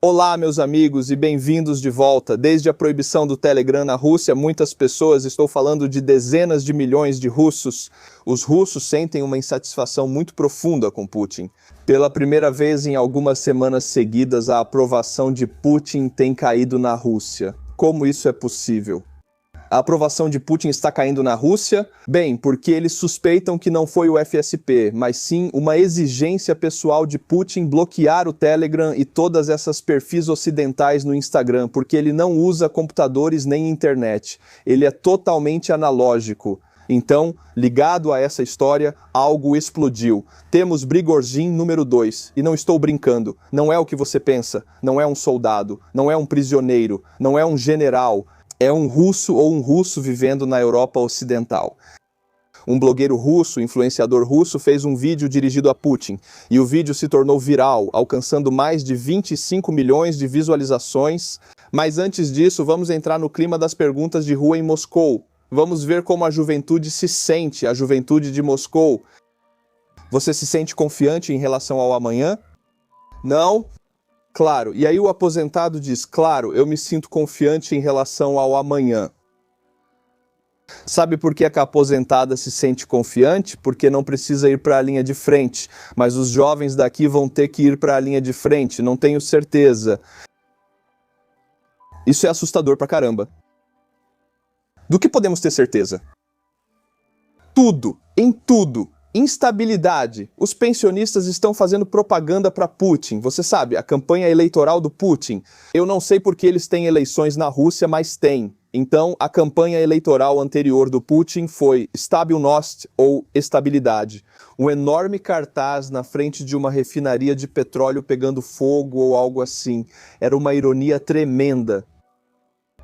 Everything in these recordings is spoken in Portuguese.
Olá, meus amigos, e bem-vindos de volta. Desde a proibição do Telegram na Rússia, muitas pessoas, estou falando de dezenas de milhões de russos, os russos sentem uma insatisfação muito profunda com Putin. Pela primeira vez em algumas semanas seguidas, a aprovação de Putin tem caído na Rússia. Como isso é possível? A aprovação de Putin está caindo na Rússia? Bem, porque eles suspeitam que não foi o FSP, mas sim uma exigência pessoal de Putin bloquear o Telegram e todas essas perfis ocidentais no Instagram, porque ele não usa computadores nem internet. Ele é totalmente analógico. Então, ligado a essa história, algo explodiu. Temos Prigozhin número 2, e não estou brincando, não é o que você pensa, não é um soldado, não é um prisioneiro, não é um general, é um russo ou um russo vivendo na Europa Ocidental. Um blogueiro russo, influenciador russo, fez um vídeo dirigido a Putin, e o vídeo se tornou viral, alcançando mais de 25 milhões de visualizações. Mas antes disso, vamos entrar no clima das perguntas de rua em Moscou. Vamos ver como a juventude se sente, a juventude de Moscou. Você se sente confiante em relação ao amanhã? Não? Claro. E aí o aposentado diz, claro, eu me sinto confiante em relação ao amanhã. Sabe por que a aposentada se sente confiante? Porque não precisa ir para a linha de frente. Mas os jovens daqui vão ter que ir para a linha de frente, não tenho certeza. Isso é assustador pra caramba. Do que podemos ter certeza? Tudo, em tudo. Instabilidade. Os pensionistas estão fazendo propaganda para Putin. Você sabe, a campanha eleitoral do Putin. Eu não sei porque eles têm eleições na Rússia, mas tem. Então, a campanha eleitoral anterior do Putin foi Stabilnost ou estabilidade. Um enorme cartaz na frente de uma refinaria de petróleo pegando fogo ou algo assim. Era uma ironia tremenda.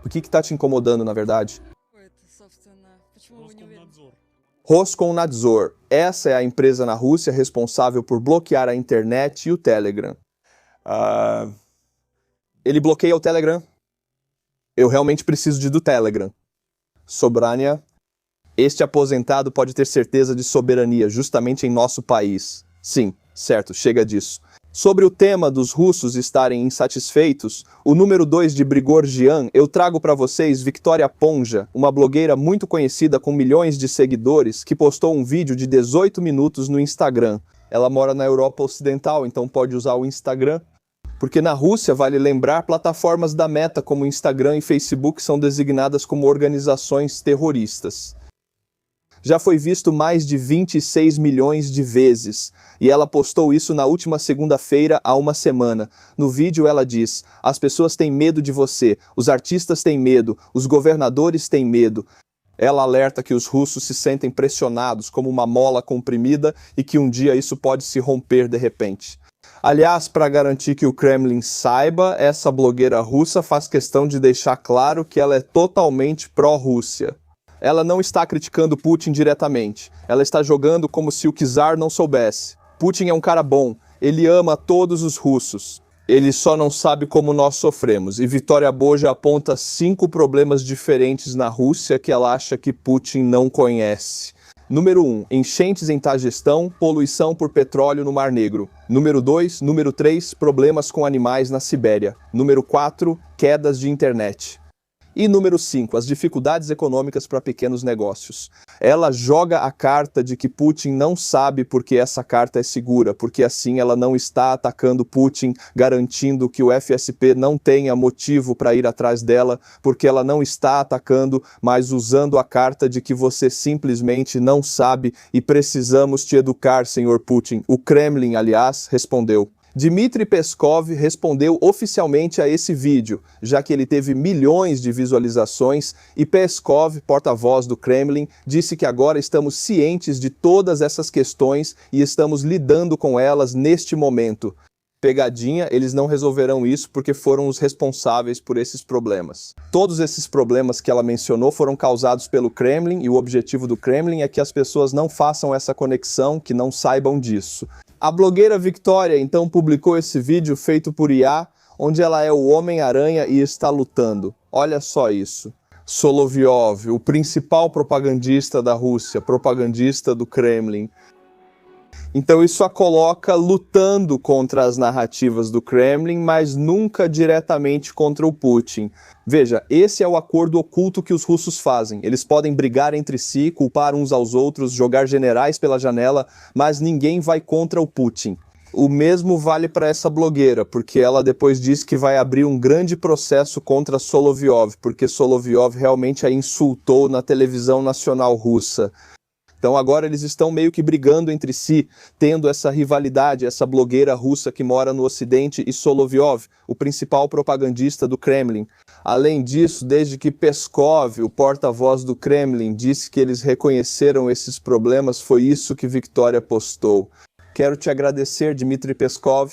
O que está te incomodando, na verdade? Roskomnadzor. Essa é a empresa na Rússia responsável por bloquear a internet e o Telegram. Ele bloqueia o Telegram? Eu realmente preciso do Telegram. Soberania. Este aposentado pode ter certeza de soberania, justamente em nosso país. Sim, certo, chega disso. Sobre o tema dos russos estarem insatisfeitos, o número 2 de Prigozhin, eu trago para vocês Victoria Ponja, uma blogueira muito conhecida com milhões de seguidores, que postou um vídeo de 18 minutos no Instagram. Ela mora na Europa Ocidental, então pode usar o Instagram. Porque na Rússia, vale lembrar, plataformas da Meta como Instagram e Facebook são designadas como organizações terroristas. Já foi visto mais de 26 milhões de vezes, e ela postou isso na última segunda-feira há uma semana. No vídeo ela diz, as pessoas têm medo de você, os artistas têm medo, os governadores têm medo. Ela alerta que os russos se sentem pressionados como uma mola comprimida e que um dia isso pode se romper de repente. Aliás, para garantir que o Kremlin saiba, essa blogueira russa faz questão de deixar claro que ela é totalmente pró-Rússia. Ela não está criticando Putin diretamente. Ela está jogando como se o czar não soubesse. Putin é um cara bom. Ele ama todos os russos. Ele só não sabe como nós sofremos. E Victoria Boja aponta 5 problemas diferentes na Rússia que ela acha que Putin não conhece. Número 1. Enchentes em Taguestão, poluição por petróleo no Mar Negro. Número 2. Número 3. Problemas com animais na Sibéria. Número 4. Quedas de internet. E número 5, as dificuldades econômicas para pequenos negócios. Ela joga a carta de que Putin não sabe porque essa carta é segura, porque assim ela não está atacando Putin, garantindo que o FSP não tenha motivo para ir atrás dela, porque ela não está atacando, mas usando a carta de que você simplesmente não sabe e precisamos te educar, senhor Putin. O Kremlin, aliás, respondeu. Dmitry Peskov respondeu oficialmente a esse vídeo, já que ele teve milhões de visualizações, e Peskov, porta-voz do Kremlin, disse que agora estamos cientes de todas essas questões e estamos lidando com elas neste momento. Pegadinha, eles não resolverão isso porque foram os responsáveis por esses problemas. Todos esses problemas que ela mencionou foram causados pelo Kremlin e o objetivo do Kremlin é que as pessoas não façam essa conexão, que não saibam disso. A blogueira Victoria então publicou esse vídeo feito por IA, onde ela é o Homem-Aranha e está lutando. Olha só isso. Solovyov, o principal propagandista da Rússia, propagandista do Kremlin. Então isso a coloca lutando contra as narrativas do Kremlin, mas nunca diretamente contra o Putin. Veja, esse é o acordo oculto que os russos fazem. Eles podem brigar entre si, culpar uns aos outros, jogar generais pela janela, mas ninguém vai contra o Putin. O mesmo vale para essa blogueira, porque ela depois disse que vai abrir um grande processo contra Solovyov, porque Solovyov realmente a insultou na televisão nacional russa. Então agora eles estão meio que brigando entre si, tendo essa rivalidade, essa blogueira russa que mora no Ocidente e Solovyov, o principal propagandista do Kremlin. Além disso, desde que Peskov, o porta-voz do Kremlin, disse que eles reconheceram esses problemas, foi isso que Victoria postou. Quero te agradecer, Dmitry Peskov.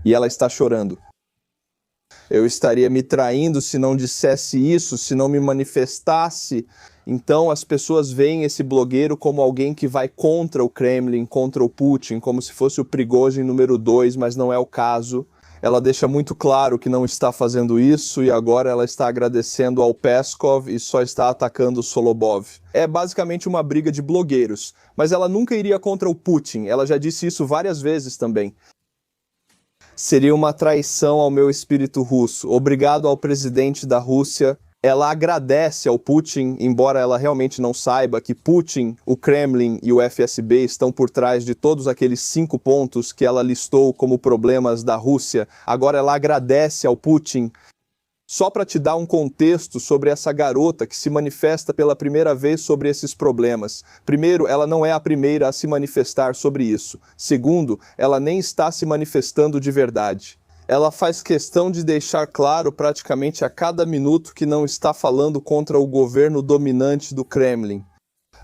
E ela está chorando. Eu estaria me traindo se não dissesse isso, se não me manifestasse. Então as pessoas veem esse blogueiro como alguém que vai contra o Kremlin, contra o Putin, como se fosse o Prigozhin número 2, mas não é o caso. Ela deixa muito claro que não está fazendo isso e agora ela está agradecendo ao Peskov e só está atacando o Solobov. É basicamente uma briga de blogueiros, mas ela nunca iria contra o Putin, ela já disse isso várias vezes também. Seria uma traição ao meu espírito russo. Obrigado ao presidente da Rússia. Ela agradece ao Putin, embora ela realmente não saiba que Putin, o Kremlin e o FSB estão por trás de todos aqueles 5 pontos que ela listou como problemas da Rússia. Agora ela agradece ao Putin. Só para te dar um contexto sobre essa garota que se manifesta pela primeira vez sobre esses problemas. Primeiro, ela não é a primeira a se manifestar sobre isso. Segundo, ela nem está se manifestando de verdade. Ela faz questão de deixar claro praticamente a cada minuto que não está falando contra o governo dominante do Kremlin.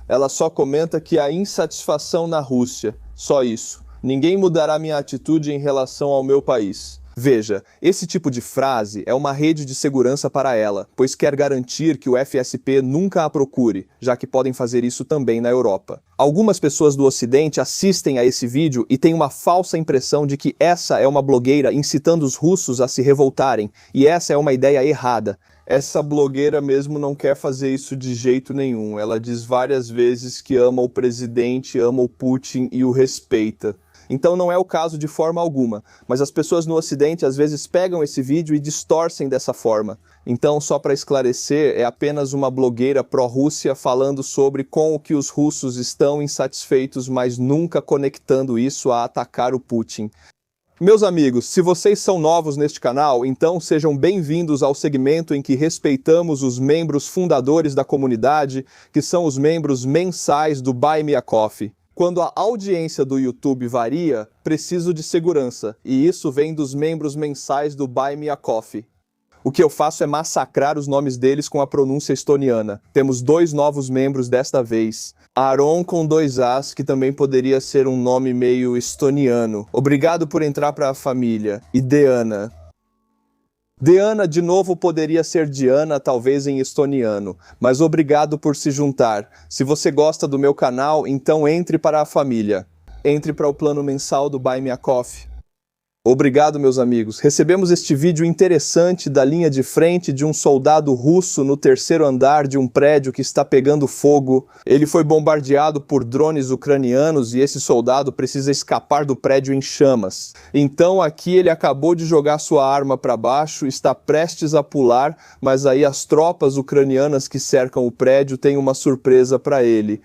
Ela só comenta que há insatisfação na Rússia. Só isso. Ninguém mudará minha atitude em relação ao meu país. Veja, esse tipo de frase é uma rede de segurança para ela, pois quer garantir que o FSP nunca a procure, já que podem fazer isso também na Europa. Algumas pessoas do Ocidente assistem a esse vídeo e têm uma falsa impressão de que essa é uma blogueira incitando os russos a se revoltarem, e essa é uma ideia errada. Essa blogueira mesmo não quer fazer isso de jeito nenhum. Ela diz várias vezes que ama o presidente, ama o Putin e o respeita. Então não é o caso de forma alguma, mas as pessoas no Ocidente às vezes pegam esse vídeo e distorcem dessa forma. Então, só para esclarecer, é apenas uma blogueira pró-Rússia falando sobre com o que os russos estão insatisfeitos, mas nunca conectando isso a atacar o Putin. Meus amigos, se vocês são novos neste canal, então sejam bem-vindos ao segmento em que respeitamos os membros fundadores da comunidade, que são os membros mensais do Buy Me a Coffee. Quando a audiência do YouTube varia, preciso de segurança, e isso vem dos membros mensais do Buy Me a Coffee. O que eu faço é massacrar os nomes deles com a pronúncia estoniana. Temos 2 novos membros desta vez. Aaron com 2 As, que também poderia ser um nome meio estoniano. Obrigado por entrar para a família. E Deana. Deana, de novo, poderia ser Diana, talvez em estoniano, mas obrigado por se juntar. Se você gosta do meu canal, então entre para a família. Entre para o plano mensal do Buy Me a Coffee. Obrigado, meus amigos. Recebemos este vídeo interessante da linha de frente de um soldado russo no 3º andar de um prédio que está pegando fogo. Ele foi bombardeado por drones ucranianos e esse soldado precisa escapar do prédio em chamas. Então aqui ele acabou de jogar sua arma para baixo, está prestes a pular, mas aí as tropas ucranianas que cercam o prédio têm uma surpresa para ele.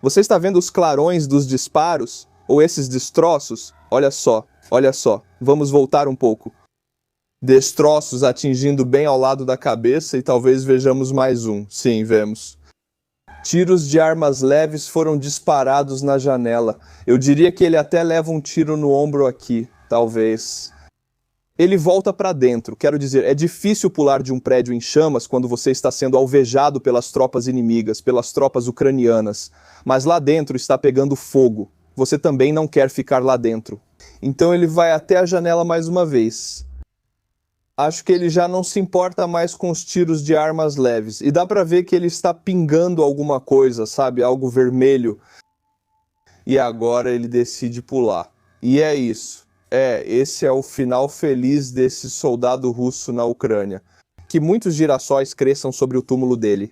Você está vendo os clarões dos disparos? Ou esses destroços? Olha só. Olha só, vamos voltar um pouco. Destroços atingindo bem ao lado da cabeça e talvez vejamos mais um. Sim, vemos. Tiros de armas leves foram disparados na janela. Eu diria que ele até leva um tiro no ombro aqui, talvez. Ele volta para dentro, quero dizer, é difícil pular de um prédio em chamas quando você está sendo alvejado pelas tropas inimigas, pelas tropas ucranianas. Mas lá dentro está pegando fogo. Você também não quer ficar lá dentro. Então ele vai até a janela mais uma vez. Acho que ele já não se importa mais com os tiros de armas leves. E dá pra ver que ele está pingando alguma coisa, sabe? Algo vermelho. E agora ele decide pular. E é isso. Esse é o final feliz desse soldado russo na Ucrânia. Que muitos girassóis cresçam sobre o túmulo dele.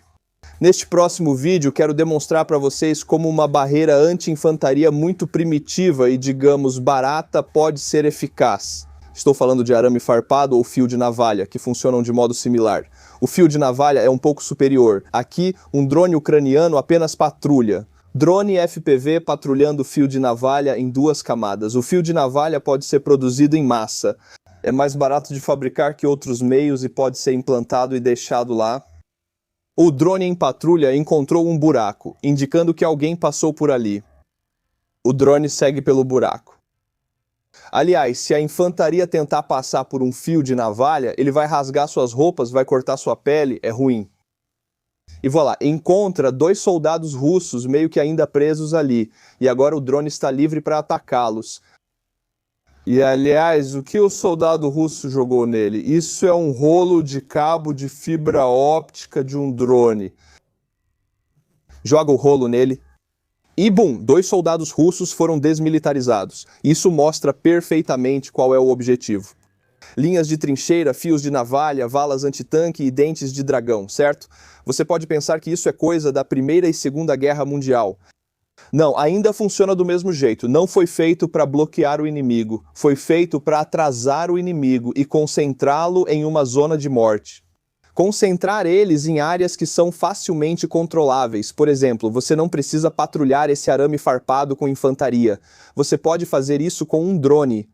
Neste próximo vídeo, quero demonstrar para vocês como uma barreira anti-infantaria muito primitiva e, digamos, barata pode ser eficaz. Estou falando de arame farpado ou fio de navalha, que funcionam de modo similar. O fio de navalha é um pouco superior. Aqui, um drone ucraniano apenas patrulha. Drone FPV patrulhando fio de navalha em 2 camadas. O fio de navalha pode ser produzido em massa. É mais barato de fabricar que outros meios e pode ser implantado e deixado lá. O drone em patrulha encontrou um buraco, indicando que alguém passou por ali. O drone segue pelo buraco. Aliás, se a infantaria tentar passar por um fio de navalha, ele vai rasgar suas roupas, vai cortar sua pele, é ruim. E voilà, encontra 2 soldados russos meio que ainda presos ali, e agora o drone está livre para atacá-los. E aliás, o que o soldado russo jogou nele? Isso é um rolo de cabo de fibra óptica de um drone. Joga o rolo nele. E bum, 2 soldados russos foram desmilitarizados. Isso mostra perfeitamente qual é o objetivo. Linhas de trincheira, fios de navalha, valas antitanque e dentes de dragão, certo? Você pode pensar que isso é coisa da Primeira e Segunda Guerra Mundial. Não, ainda funciona do mesmo jeito. Não foi feito para bloquear o inimigo. Foi feito para atrasar o inimigo e concentrá-lo em uma zona de morte. Concentrar eles em áreas que são facilmente controláveis. Por exemplo, você não precisa patrulhar esse arame farpado com infantaria. Você pode fazer isso com um drone.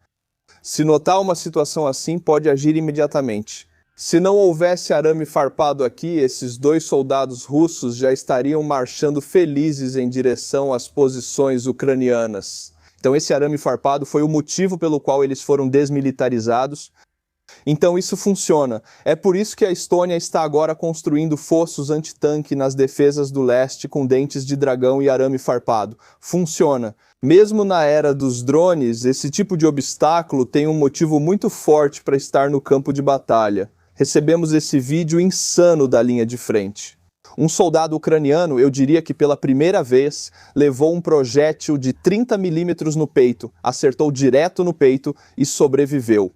Se notar uma situação assim, pode agir imediatamente. Se não houvesse arame farpado aqui, esses 2 soldados russos já estariam marchando felizes em direção às posições ucranianas. Então esse arame farpado foi o motivo pelo qual eles foram desmilitarizados. Então isso funciona. É por isso que a Estônia está agora construindo fossos antitanque nas defesas do leste com dentes de dragão e arame farpado. Funciona. Mesmo na era dos drones, esse tipo de obstáculo tem um motivo muito forte para estar no campo de batalha. Recebemos esse vídeo insano da linha de frente. Um soldado ucraniano, eu diria que pela primeira vez, levou um projétil de 30 mm no peito, acertou direto no peito e sobreviveu.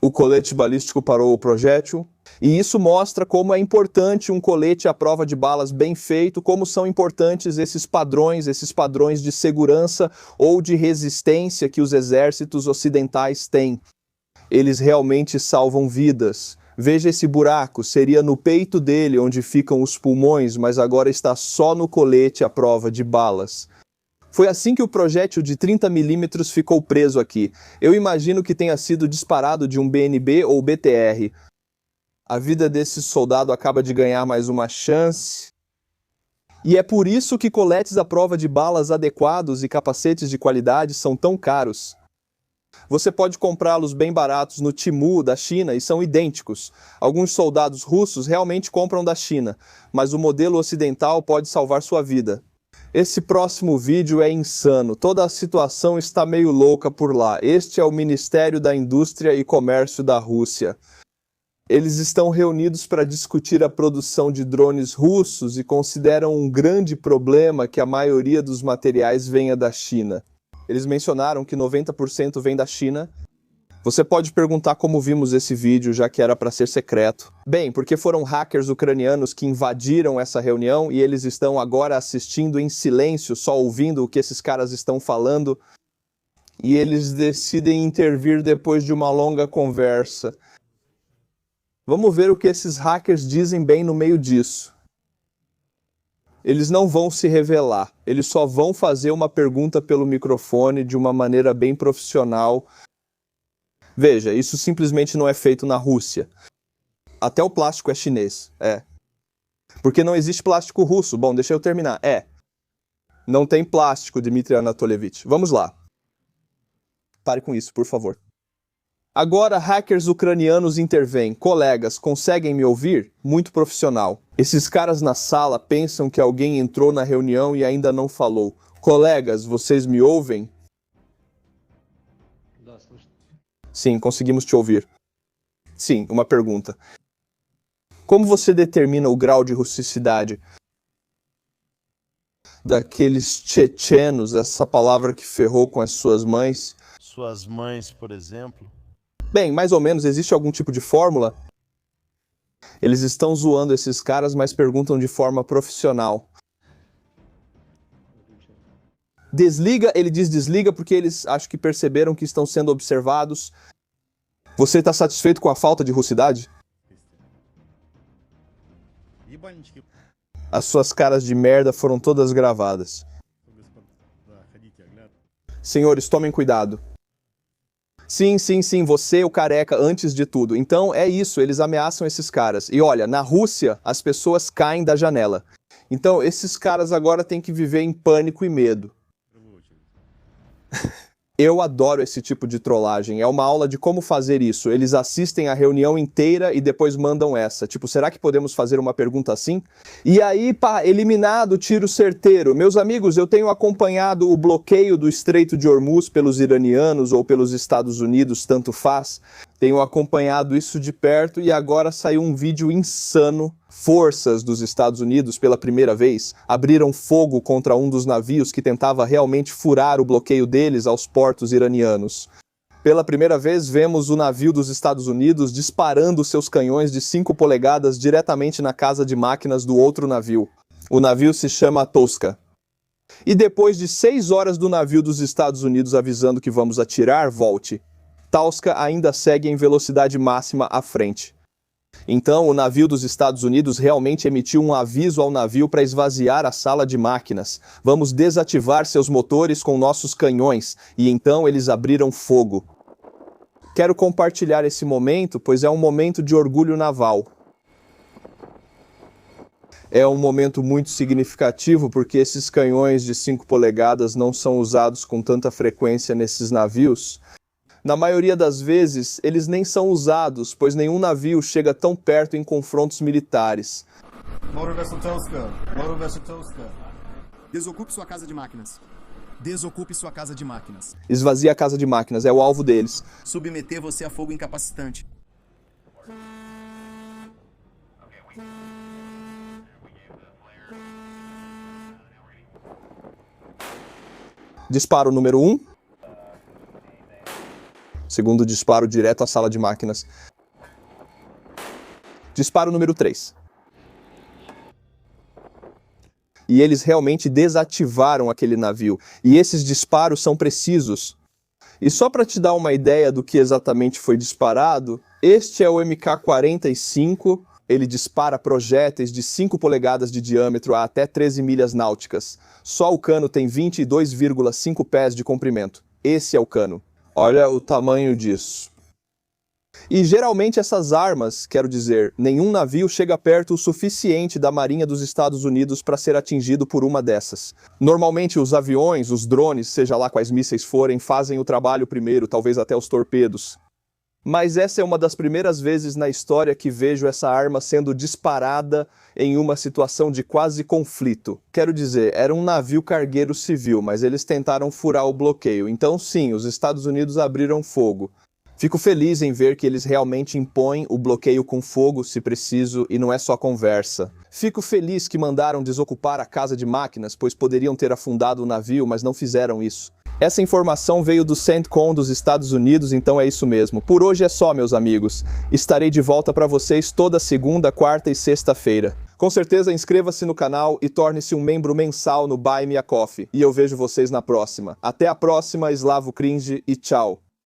O colete balístico parou o projétil, e isso mostra como é importante um colete à prova de balas bem feito, como são importantes esses padrões de segurança ou de resistência que os exércitos ocidentais têm. Eles realmente salvam vidas. Veja esse buraco, seria no peito dele onde ficam os pulmões, mas agora está só no colete à prova de balas. Foi assim que o projétil de 30 mm ficou preso aqui. Eu imagino que tenha sido disparado de um BNB ou BTR. A vida desse soldado acaba de ganhar mais uma chance. E é por isso que coletes à prova de balas adequados e capacetes de qualidade são tão caros. Você pode comprá-los bem baratos no Temu da China e são idênticos. Alguns soldados russos realmente compram da China, mas o modelo ocidental pode salvar sua vida. Esse próximo vídeo é insano, toda a situação está meio louca por lá. Este é o Ministério da Indústria e Comércio da Rússia. Eles estão reunidos para discutir a produção de drones russos e consideram um grande problema que a maioria dos materiais venha da China. Eles mencionaram que 90% vem da China. Você pode perguntar como vimos esse vídeo, já que era para ser secreto. Bem, porque foram hackers ucranianos que invadiram essa reunião e eles estão agora assistindo em silêncio, só ouvindo o que esses caras estão falando. E eles decidem intervir depois de uma longa conversa. Vamos ver o que esses hackers dizem bem no meio disso. Eles não vão se revelar, eles só vão fazer uma pergunta pelo microfone de uma maneira bem profissional. Veja, isso simplesmente não é feito na Rússia. Até o plástico é chinês, Porque não existe plástico russo. Bom, deixa eu terminar. Não tem plástico, Dmitry Anatolievich. Vamos lá. Pare com isso, por favor. Agora, hackers ucranianos intervêm. Colegas, conseguem me ouvir? Muito profissional. Esses caras na sala pensam que alguém entrou na reunião e ainda não falou. Colegas, vocês me ouvem? Sim, conseguimos te ouvir. Sim, uma pergunta. Como você determina o grau de russicidade daqueles tchetchenos, essa palavra que ferrou com as suas mães? Suas mães, por exemplo? Bem, mais ou menos, existe algum tipo de fórmula? Eles estão zoando esses caras, mas perguntam de forma profissional. Desliga, ele diz desliga porque eles acho que perceberam que estão sendo observados. Você está satisfeito com a falta de rusticidade? As suas caras de merda foram todas gravadas. Senhores, tomem cuidado. Sim, você, o careca, antes de tudo. Então é isso, eles ameaçam esses caras. E olha, na Rússia, as pessoas caem da janela. Então esses caras agora têm que viver em pânico e medo. Eu adoro esse tipo de trollagem, é uma aula de como fazer isso. Eles assistem a reunião inteira e depois mandam essa. Tipo, será que podemos fazer uma pergunta assim? E aí, pá, eliminado, tiro certeiro. Meus amigos, eu tenho acompanhado o bloqueio do Estreito de Hormuz pelos iranianos ou pelos Estados Unidos, tanto faz. Tenho acompanhado isso de perto e agora saiu um vídeo insano. Forças dos Estados Unidos, pela primeira vez, abriram fogo contra um dos navios que tentava realmente furar o bloqueio deles aos portos iranianos. Pela primeira vez, vemos o navio dos Estados Unidos disparando seus canhões de 5 polegadas diretamente na casa de máquinas do outro navio. O navio se chama Tosca. E depois de 6 horas do navio dos Estados Unidos avisando que vamos atirar, volte. Tosca ainda segue em velocidade máxima à frente. Então, o navio dos Estados Unidos realmente emitiu um aviso ao navio para esvaziar a sala de máquinas. Vamos desativar seus motores com nossos canhões. E então eles abriram fogo. Quero compartilhar esse momento, pois é um momento de orgulho naval. É um momento muito significativo porque esses canhões de 5 polegadas não são usados com tanta frequência nesses navios. Na maioria das vezes, eles nem são usados, pois nenhum navio chega tão perto em confrontos militares. Motor Vessel Tosca. Motor Vessel Tosca. Desocupe sua casa de máquinas. Desocupe sua casa de máquinas. Esvazia a casa de máquinas, é o alvo deles. Submeter você a fogo incapacitante. Disparo número 1. Segundo disparo direto à sala de máquinas. Disparo número 3. E eles realmente desativaram aquele navio. E esses disparos são precisos. E só para te dar uma ideia do que exatamente foi disparado, este é o MK-45. Ele dispara projéteis de 5 polegadas de diâmetro a até 13 milhas náuticas. Só o cano tem 22,5 pés de comprimento. Esse é o cano. Olha o tamanho disso. E geralmente essas armas, quero dizer, nenhum navio chega perto o suficiente da Marinha dos Estados Unidos para ser atingido por uma dessas. Normalmente os aviões, os drones, seja lá quais mísseis forem, fazem o trabalho primeiro, talvez até os torpedos. Mas essa é uma das primeiras vezes na história que vejo essa arma sendo disparada em uma situação de quase conflito. Quero dizer, era um navio cargueiro civil, mas eles tentaram furar o bloqueio. Então sim, os Estados Unidos abriram fogo. Fico feliz em ver que eles realmente impõem o bloqueio com fogo, se preciso, e não é só conversa. Fico feliz que mandaram desocupar a casa de máquinas, pois poderiam ter afundado o navio, mas não fizeram isso. Essa informação veio do CENTCOM dos Estados Unidos, então é isso mesmo. Por hoje é só, meus amigos. Estarei de volta para vocês toda segunda, quarta e sexta-feira. Com certeza, inscreva-se no canal e torne-se um membro mensal no Buy Me a Coffee. E eu vejo vocês na próxima. Até a próxima, Slavo Cringe e tchau!